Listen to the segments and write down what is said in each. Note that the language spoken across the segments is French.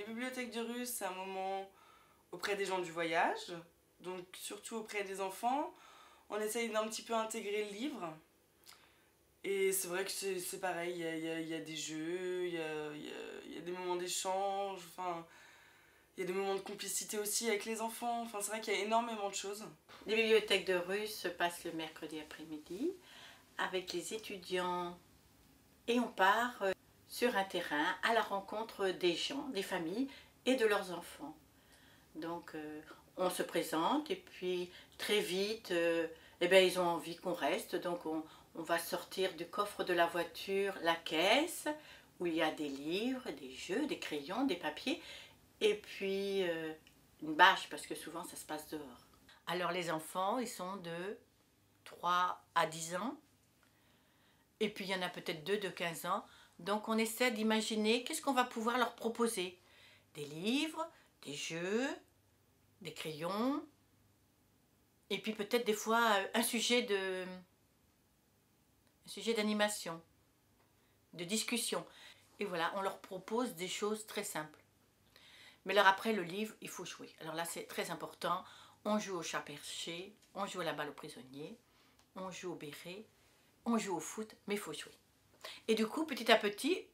Les bibliothèques de rue, c'est un moment auprès des gens du voyage, donc surtout auprès des enfants. On essaye d'un petit peu intégrer le livre. Et c'est vrai que c'est pareil, il y a des jeux, il y a des moments d'échange, enfin, il y a des moments de complicité aussi avec les enfants. Enfin, c'est vrai qu'il y a énormément de choses. Les bibliothèques de rue se passent le mercredi après-midi avec les étudiants et on part sur un terrain à la rencontre des gens, des familles et de leurs enfants. Donc on se présente et puis très vite eh bien, ils ont envie qu'on reste, donc on va sortir du coffre de la voiture la caisse où il y a des livres, des jeux, des crayons, des papiers et puis une bâche parce que souvent ça se passe dehors. Alors les enfants, ils sont de 3 à 10 ans et puis il y en a peut-être 2 de 15 ans. Donc on essaie d'imaginer qu'est-ce qu'on va pouvoir leur proposer. Des livres, des jeux, des crayons et puis peut-être des fois un sujet d'animation, de discussion. Et voilà, on leur propose des choses très simples. Mais alors après le livre, il faut jouer. Alors là c'est très important. On joue au chat perché, on joue à la balle au prisonnier, on joue au béret, on joue au foot, mais il faut jouer. Et du coup, petit à petit,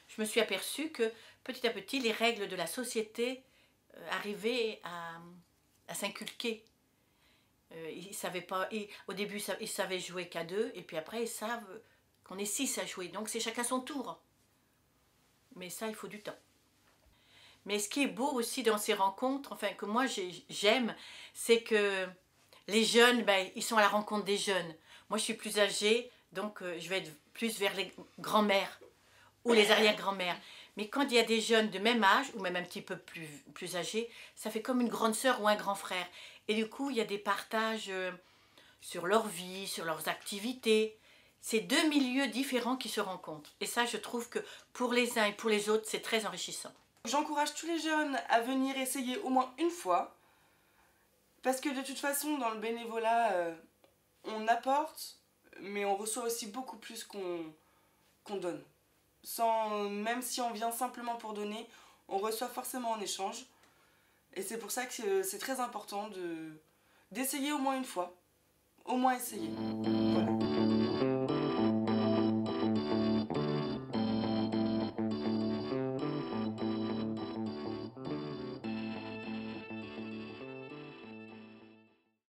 je me suis aperçue que petit à petit, les règles de la société arrivaient à s'inculquer. Ils savaient pas, au début, ils savaient jouer qu'à 2, et puis après, ils savent qu'on est 6 à jouer. Donc c'est chacun son tour. Mais ça, il faut du temps. Mais ce qui est beau aussi dans ces rencontres, enfin que moi j'aime, c'est que les jeunes, ben, ils sont à la rencontre des jeunes. Moi je suis plus âgée, donc je vais être plus vers les grands-mères ou les arrière-grands-mères. Mais quand il y a des jeunes de même âge, ou même un petit peu plus âgés, ça fait comme une grande sœur ou un grand frère. Et du coup, il y a des partages sur leur vie, sur leurs activités. C'est deux milieux différents qui se rencontrent. Et ça, je trouve que pour les uns et pour les autres, c'est très enrichissant. J'encourage tous les jeunes à venir essayer au moins une fois, parce que de toute façon, dans le bénévolat, on apporte, mais on reçoit aussi beaucoup plus qu'on donne. Même si on vient simplement pour donner, on reçoit forcément en échange. Et c'est pour ça que c'est très important d'essayer au moins une fois. Au moins essayer.